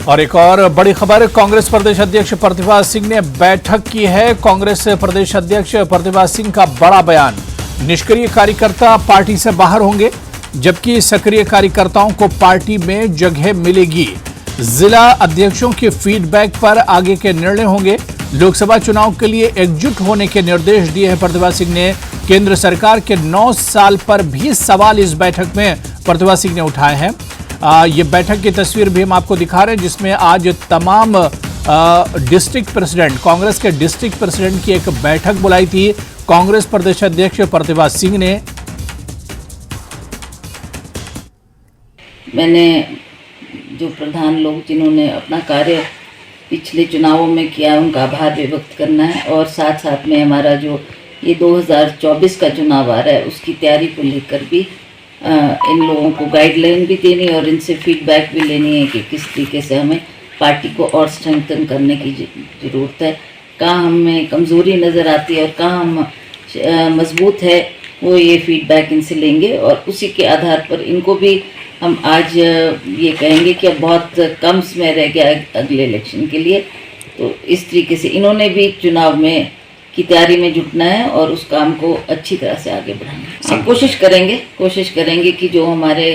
और एक और बड़ी खबर, कांग्रेस प्रदेश अध्यक्ष प्रतिभा सिंह ने बैठक की है। कांग्रेस प्रदेश अध्यक्ष प्रतिभा सिंह का बड़ा बयान, निष्क्रिय कार्यकर्ता पार्टी से बाहर होंगे जबकि सक्रिय कार्यकर्ताओं को पार्टी में जगह मिलेगी। जिला अध्यक्षों के फीडबैक पर आगे के निर्णय होंगे। लोकसभा चुनाव के लिए एकजुट होने के निर्देश दिए हैं प्रतिभा सिंह ने। केंद्र सरकार के 9 साल पर भी सवाल इस बैठक में प्रतिभा सिंह ने उठाए हैं। ये बैठक की तस्वीर भी हम आपको दिखा रहे हैं जिसमें आज तमाम डिस्ट्रिक्ट प्रेसिडेंट, कांग्रेस के डिस्ट्रिक्ट प्रेसिडेंट की एक बैठक बुलाई थी कांग्रेस प्रदेश अध्यक्ष प्रतिभा सिंह ने। मैंने जो प्रधान लोग जिन्होंने अपना कार्य पिछले चुनावों में किया उनका आभार भी व्यक्त करना है और साथ साथ में हमारा जो ये 2024 का चुनाव आ रहा है उसकी तैयारी को लेकर भी इन लोगों को गाइडलाइन भी देनी और इनसे फीडबैक भी लेनी है कि किस तरीके से हमें पार्टी को और स्ट्रेंथन करने की ज़रूरत है, कहाँ हमें कमज़ोरी नज़र आती है और कहाँ हम मजबूत है, वो ये फीडबैक इनसे लेंगे और उसी के आधार पर इनको भी हम आज ये कहेंगे कि अब बहुत कम समय रह गया अगले इलेक्शन के लिए। तो इस तरीके से इन्होंने भी चुनाव में की तैयारी में जुटना है और उस काम को अच्छी तरह से आगे बढ़ाना है। हम कोशिश करेंगे कि जो हमारे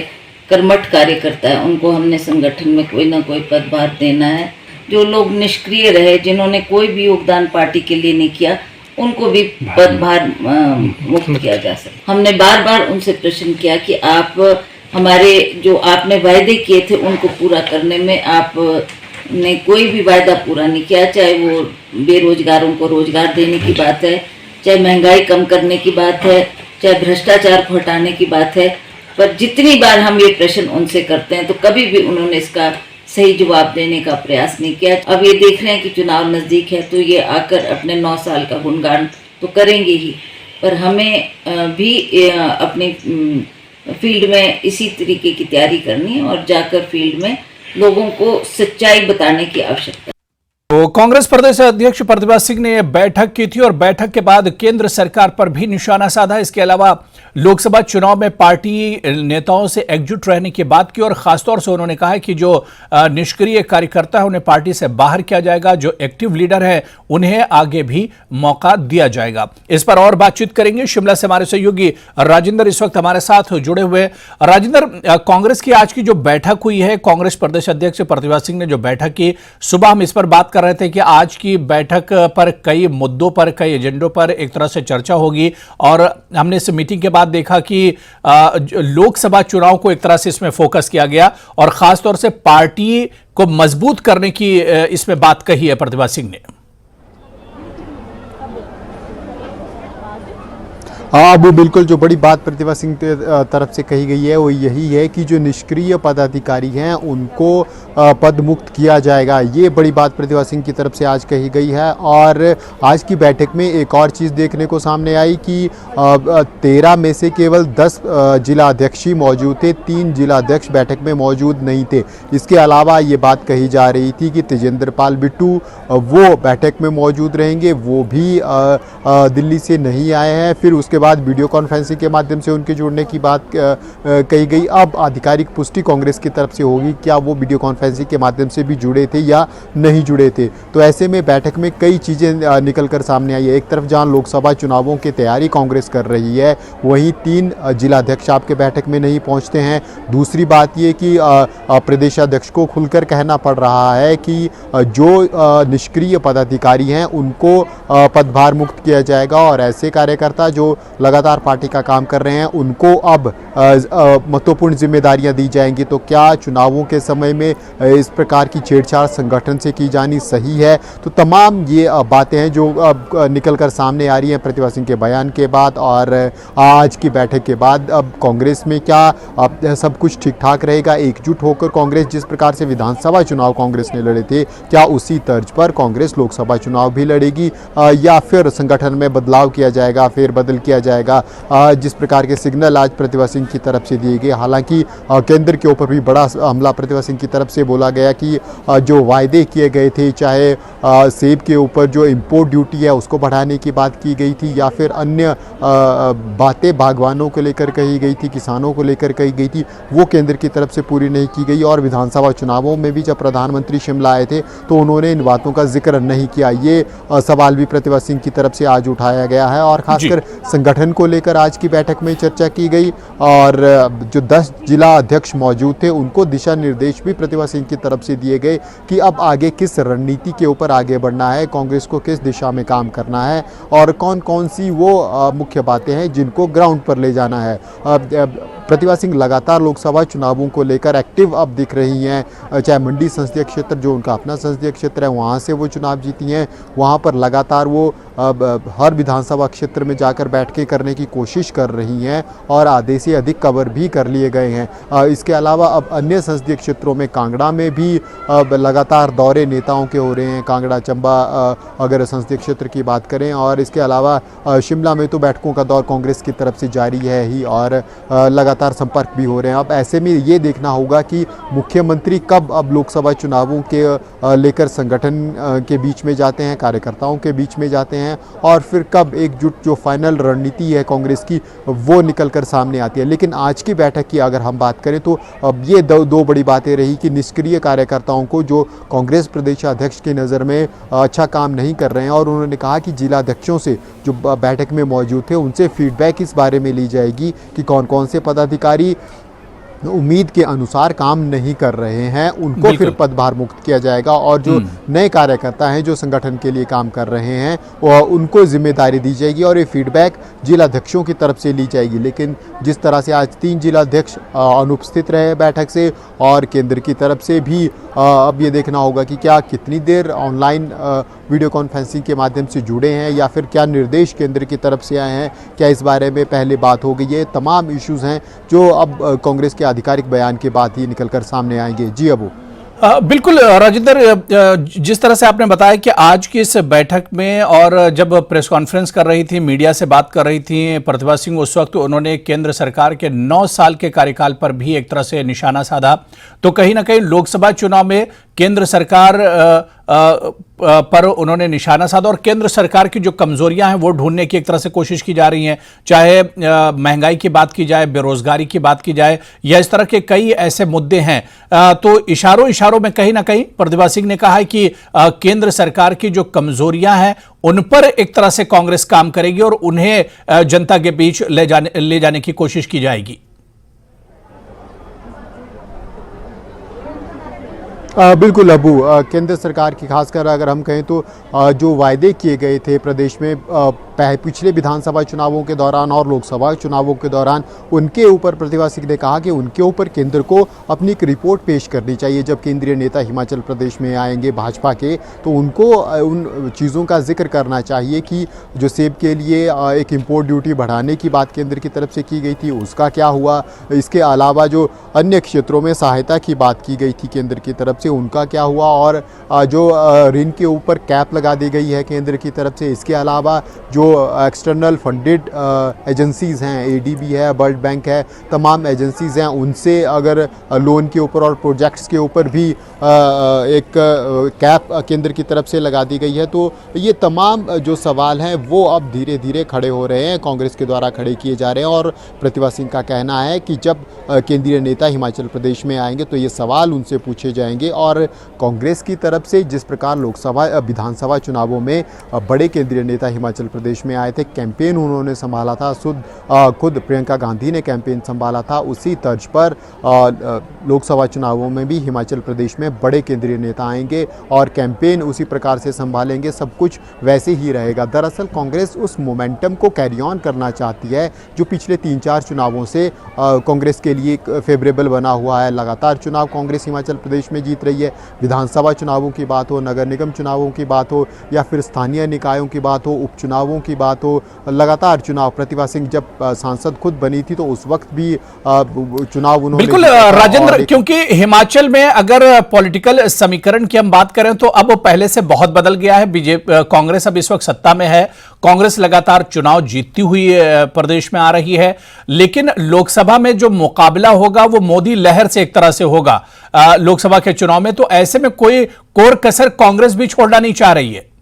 कर्मठ कार्यकर्ता है उनको हमने संगठन में कोई ना कोई पदभार देना है। जो लोग निष्क्रिय रहे, जिन्होंने कोई भी योगदान पार्टी के लिए नहीं किया, उनको भी पदभार मुक्त किया जा सके। हमने बार बार उनसे प्रश्न किया कि आप हमारे जो आपने वायदे किए थे उनको पूरा करने में आप ने कोई भी वायदा पूरा नहीं किया, चाहे वो बेरोजगारों को रोजगार देने की बात है, चाहे महंगाई कम करने की बात है, चाहे भ्रष्टाचार को हटाने की बात है। पर जितनी बार हम ये प्रश्न उनसे करते हैं तो कभी भी उन्होंने इसका सही जवाब देने का प्रयास नहीं किया। अब ये देख रहे हैं कि चुनाव नज़दीक है तो ये आकर अपने 9 साल का गुणगान तो करेंगे ही, पर हमें भी अपनी फील्ड में इसी तरीके की तैयारी करनी है और जाकर फील्ड में लोगों को सच्चाई बताने की आवश्यकता है। तो कांग्रेस प्रदेश अध्यक्ष प्रतिभा सिंह ने बैठक की थी और बैठक के बाद केंद्र सरकार पर भी निशाना साधा। इसके अलावा लोकसभा चुनाव में पार्टी नेताओं से एकजुट रहने की बात की और खासतौर से उन्होंने कहा कि जो निष्क्रिय कार्यकर्ता है उन्हें पार्टी से बाहर किया जाएगा, जो एक्टिव लीडर है उन्हें आगे भी मौका दिया जाएगा। इस पर और बातचीत करेंगे। शिमला से हमारे सहयोगी राजेंद्र इस वक्त हमारे साथ जुड़े हुए। राजेंद्र, कांग्रेस की आज की जो बैठक हुई है, कांग्रेस प्रदेश अध्यक्ष प्रतिभा सिंह ने जो बैठक की, सुबह हम इस पर बात कर रहे थे कि आज की बैठक पर कई मुद्दों पर, कई एजेंडों पर एक तरह से चर्चा होगी और हमने इस मीटिंग के बाद देखा कि लोकसभा चुनाव को एक तरह से इसमें फोकस किया गया और खासतौर से पार्टी को मजबूत करने की इसमें बात कही है प्रतिभा सिंह ने। हाँ अबू, बिल्कुल जो बड़ी बात प्रतिभा सिंह की तरफ से कही गई है वो यही है कि जो निष्क्रिय पदाधिकारी हैं उनको पद मुक्त किया जाएगा। ये बड़ी बात प्रतिभा सिंह की तरफ से आज कही गई है। और आज की बैठक में एक और चीज़ देखने को सामने आई कि 13 में से केवल 10 जिला अध्यक्ष ही मौजूद थे, 3 जिला अध्यक्ष बैठक में मौजूद नहीं थे। इसके अलावा ये बात कही जा रही थी कि तेजेंद्र पाल बिट्टू वो बैठक में मौजूद रहेंगे, वो भी दिल्ली से नहीं आए हैं। फिर उसके बाद वीडियो कॉन्फ्रेंसिंग के माध्यम से उनके जुड़ने की बात कही गई। अब आधिकारिक पुष्टि कांग्रेस की तरफ से होगी, क्या वो वीडियो कॉन्फ्रेंसिंग के माध्यम से भी जुड़े थे या नहीं जुड़े थे। तो ऐसे में बैठक में कई चीज़ें निकल कर सामने आई है। एक तरफ जहां लोकसभा चुनावों की तैयारी कांग्रेस कर रही है, वहीं 3 जिलाध्यक्ष आपके बैठक में नहीं पहुंचते हैं। दूसरी बात ये कि प्रदेशाध्यक्ष को खुलकर कहना पड़ रहा है कि जो निष्क्रिय पदाधिकारी हैं उनको पदभार मुक्त किया जाएगा और ऐसे कार्यकर्ता जो लगातार पार्टी का काम कर रहे हैं उनको अब महत्वपूर्ण जिम्मेदारियां दी जाएंगी। तो क्या चुनावों के समय में इस प्रकार की छेड़छाड़ संगठन से की जानी सही है? तो तमाम ये बातें हैं जो अब निकल कर सामने आ रही हैं प्रतिभा सिंह के बयान के बाद और आज की बैठक के बाद। अब कांग्रेस में क्या अब सब कुछ ठीक ठाक रहेगा? एकजुट होकर कांग्रेस जिस प्रकार से विधानसभा चुनाव कांग्रेस ने लड़े थे, क्या उसी तर्ज पर कांग्रेस लोकसभा चुनाव भी लड़ेगी? या फिर संगठन में बदलाव किया जाएगा, फेरबदल किया जाएगा, जिस प्रकार के सिग्नल आज प्रतिभा सिंह की तरफ से दिए गए। हालांकि केंद्र के ऊपर भी बड़ा हमला प्रतिभा सिंह की तरफ से बोला गया कि जो वायदे किए गए थे, चाहे सेब के ऊपर जो इंपोर्ट ड्यूटी है उसको बढ़ाने की बात की गई थी, या फिर अन्य बातें बागवानों को लेकर कही गई थी, किसानों को लेकर कही गई थी, वो केंद्र की तरफ से पूरी नहीं की गई। और विधानसभा चुनावों में भी जब प्रधानमंत्री शिमला आए थे तो उन्होंने इन बातों का जिक्र नहीं किया। ये सवाल भी प्रतिभा सिंह की तरफ से आज उठाया गया है और खासकर संगठन को लेकर आज की बैठक में चर्चा की गई। और जो 10 जिला अध्यक्ष मौजूद थे उनको दिशा निर्देश भी प्रतिभा सिंह की तरफ से दिए गए कि अब आगे किस रणनीति के ऊपर आगे बढ़ना है, कांग्रेस को किस दिशा में काम करना है और कौन कौन सी वो मुख्य बातें हैं जिनको ग्राउंड पर ले जाना है। प्रतिभा सिंह लगातार लोकसभा चुनावों को लेकर एक्टिव अब दिख रही हैं, चाहे मंडी संसदीय क्षेत्र जो उनका अपना संसदीय क्षेत्र है वहाँ से वो चुनाव जीती हैं, वहाँ पर लगातार वो हर विधानसभा क्षेत्र में जाकर बैठकें करने की कोशिश कर रही हैं और आधे से अधिक कवर भी कर लिए गए हैं। इसके अलावा अब अन्य संसदीय क्षेत्रों में कांगड़ा में भी लगातार दौरे नेताओं के हो रहे हैं, कांगड़ा चंबा अगर संसदीय क्षेत्र की बात करें, और इसके अलावा शिमला में तो बैठकों का दौर कांग्रेस की तरफ से जारी है ही और लगातार संपर्क भी हो रहे हैं। अब ऐसे में ये देखना होगा कि मुख्यमंत्री कब अब लोकसभा चुनावों के लेकर संगठन के बीच में जाते हैं, कार्यकर्ताओं के बीच में जाते हैं, और फिर कब एकजुट जो फाइनल रणनीति है कांग्रेस की वो निकलकर सामने आती है। लेकिन आज की बैठक की अगर हम बात करें तो अब ये दो बड़ी बातें रही कि निष्क्रिय कार्यकर्ताओं को जो कांग्रेस प्रदेश अध्यक्ष की नज़र में अच्छा काम नहीं कर रहे हैं, और उन्होंने कहा कि जिला अध्यक्षों से जो बैठक में मौजूद थे उनसे फीडबैक इस बारे में ली जाएगी कि कौन कौन से पदाधिकारी उम्मीद के अनुसार काम नहीं कर रहे हैं उनको फिर पदभार मुक्त किया जाएगा, और जो नए कार्यकर्ता हैं जो संगठन के लिए काम कर रहे हैं उनको जिम्मेदारी दी जाएगी और ये फीडबैक जिलाध्यक्षों की तरफ से ली जाएगी। लेकिन जिस तरह से आज 3 जिलाध्यक्ष अनुपस्थित रहे बैठक से और केंद्र की तरफ से भी अब ये देखना होगा कि क्या कितनी देर ऑनलाइन वीडियो कॉन्फ्रेंसिंग के माध्यम से जुड़े हैं या फिर क्या निर्देश केंद्र की तरफ से आए हैं, क्या इस बारे में पहले बात हो गई है। तमाम इश्यूज़ हैं जो अब कांग्रेस के आधिकारिक बयान के बाद ही निकलकर सामने आएंगे। जी अबू। बिल्कुल राजेंद्र, जिस तरह से आपने बताया कि आज की इस बैठक में और जब प्रेस कॉन्फ्रेंस कर रही थी, मीडिया से बात कर रही थी प्रतिभा सिंह, उस वक्त उन्होंने केंद्र सरकार के 9 साल के कार्यकाल पर भी एक तरह से निशाना साधा। तो कहीं ना कहीं लोकसभा चुनाव में केंद्र सरकार पर उन्होंने निशाना साधा और केंद्र सरकार की जो कमजोरियां हैं वो ढूंढने की एक तरह से कोशिश की जा रही हैं, चाहे महंगाई की बात की जाए, बेरोजगारी की बात की जाए, या इस तरह के कई ऐसे मुद्दे हैं। तो इशारों में कहीं ना कहीं प्रतिभा सिंह ने कहा है कि केंद्र सरकार की जो कमजोरियां हैं उन पर एक तरह से कांग्रेस काम करेगी और उन्हें जनता के बीच ले जाने की कोशिश की जाएगी। बिल्कुल अबू, केंद्र सरकार की खासकर अगर हम कहें तो जो वायदे किए गए थे प्रदेश में पिछले विधानसभा चुनावों के दौरान और लोकसभा चुनावों के दौरान, उनके ऊपर प्रतिभा सिंह ने कहा कि उनके ऊपर केंद्र को अपनी एक रिपोर्ट पेश करनी चाहिए। जब केंद्रीय नेता हिमाचल प्रदेश में आएंगे भाजपा के तो उनको उन चीज़ों का जिक्र करना चाहिए कि जो सेब के लिए एक इम्पोर्ट ड्यूटी बढ़ाने की बात केंद्र की तरफ से की गई थी उसका क्या हुआ, इसके अलावा जो अन्य क्षेत्रों में सहायता की बात की गई थी केंद्र की तरफ से उनका क्या हुआ, और जो ऋण के ऊपर कैप लगा दी गई है केंद्र की तरफ से। इसके अलावा जो एक्सटर्नल फंडेड एजेंसीज़ हैं, एडीबी है, वर्ल्ड बैंक है, तमाम एजेंसीज़ हैं, उनसे अगर लोन के ऊपर और प्रोजेक्ट्स के ऊपर भी एक कैप केंद्र की तरफ से लगा दी गई है। तो ये तमाम जो सवाल हैं वो अब धीरे धीरे खड़े हो रहे हैं, कांग्रेस के द्वारा खड़े किए जा रहे हैं, और प्रतिभा सिंह का कहना है कि जब केंद्रीय नेता हिमाचल प्रदेश में आएंगे तो ये सवाल उनसे पूछे जाएंगे। और कांग्रेस की तरफ से जिस प्रकार लोकसभा विधानसभा चुनावों में बड़े केंद्रीय नेता हिमाचल प्रदेश में आए थे, कैंपेन उन्होंने संभाला था, खुद प्रियंका गांधी ने कैंपेन संभाला था, उसी तर्ज पर लोकसभा चुनावों में भी हिमाचल प्रदेश में बड़े केंद्रीय नेता आएंगे और कैंपेन उसी प्रकार से संभालेंगे, सब कुछ वैसे ही रहेगा। दरअसल कांग्रेस उस मोमेंटम को कैरी ऑन करना चाहती है जो पिछले 3-4 चुनावों से कांग्रेस के लिए फेवरेबल बना हुआ है। लगातार चुनाव कांग्रेस हिमाचल प्रदेश में जीत रही है, विधानसभा चुनावों की बात हो, नगर निगम चुनावों की बात हो, या फिर स्थानीय निकायों की बात हो, उपचुनावों की बात हो, लगातार चुनाव, प्रतिभा सिंह जब सांसद खुद बनी थी तो उस वक्त भी चुनाव उन्होंने बिल्कुल जीता था। राजेंद्र, और एक- क्योंकि हिमाचल में अगर पॉलिटिकल समीकरण की हम बात करें तो अब पहले से बहुत बदल गया है। बीजेपी, कांग्रेस अब इस वक्त सत्ता में है। कांग्रेस लगातार चुनाव जीतती हुई प्रदेश में आ रही है, लेकिन लोकसभा में जो मुकाबला होगा वो मोदी लहर से एक तरह से होगा लोकसभा के चुनाव में। तो ऐसे में कोई कोर कसर कांग्रेस भी छोड़ना नहीं चाह रही है।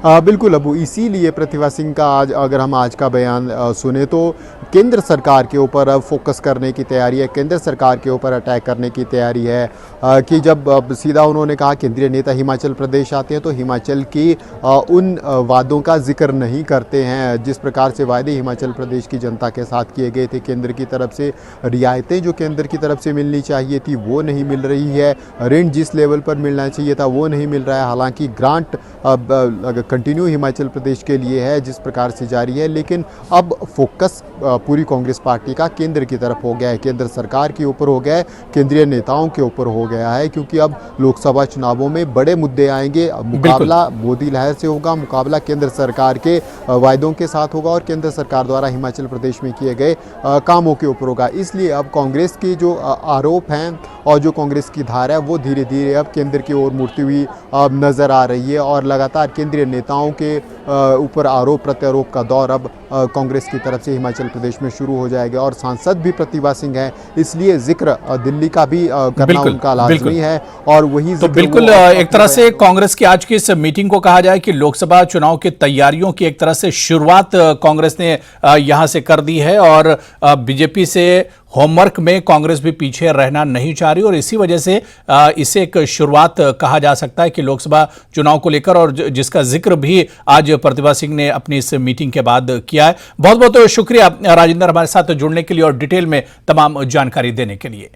बिल्कुल अबू, इसीलिए प्रतिभा सिंह का आज, अगर हम आज का बयान सुने तो केंद्र सरकार के ऊपर अब फोकस करने की तैयारी है, केंद्र सरकार के ऊपर अटैक करने की तैयारी है। कि जब अब सीधा उन्होंने कहा केंद्रीय नेता हिमाचल प्रदेश आते हैं तो हिमाचल की उन वादों का जिक्र नहीं करते हैं जिस प्रकार से वायदे हिमाचल प्रदेश की जनता के साथ किए गए थे। केंद्र की तरफ से रियायतें जो केंद्र की तरफ से मिलनी चाहिए थी वो नहीं मिल रही है, ऋण जिस लेवल पर मिलना चाहिए था वो नहीं मिल रहा है। हालांकि ग्रांट अब कंटिन्यू हिमाचल प्रदेश के लिए है जिस प्रकार से जारी है, लेकिन अब फोकस पूरी कांग्रेस पार्टी का केंद्र की तरफ हो गया है, केंद्र सरकार के ऊपर हो गया है, केंद्रीय नेताओं के ऊपर हो गया है। क्योंकि अब लोकसभा चुनावों में बड़े मुद्दे आएंगे, मुकाबला मोदी लहर से होगा, मुकाबला केंद्र सरकार के वायदों के साथ होगा और केंद्र सरकार द्वारा हिमाचल प्रदेश में किए गए कामों के ऊपर होगा। इसलिए अब कांग्रेस के जो आरोप हैं और जो कांग्रेस की धारा है वो धीरे धीरे अब केंद्र की ओर मुड़ती हुई नजर आ रही है और लगातार केंद्रीय नेताओं के ऊपर आरोप प्रत्यारोप का दौर अब कांग्रेस की तरफ से हिमाचल प्रदेश में शुरू हो जाएगा। और सांसद भी प्रतिभा सिंह है, इसलिए जिक्र दिल्ली का भी करना उनका लाजमी है। और वही तो बिल्कुल एक तरह से कांग्रेस की आज की इस मीटिंग को कहा जाए कि लोकसभा चुनाव की तैयारियों की एक तरह से शुरुआत कांग्रेस ने यहां से कर दी है और बीजेपी से होमवर्क में कांग्रेस भी पीछे रहना नहीं चाह रही और इसी वजह से इसे एक शुरुआत कहा जा सकता है कि लोकसभा चुनाव को लेकर, और जिसका जिक्र भी आज प्रतिभा सिंह ने अपनी इस मीटिंग के बाद किया है। बहुत बहुत शुक्रिया राजेंद्र हमारे साथ जुड़ने के लिए और डिटेल में तमाम जानकारी देने के लिए।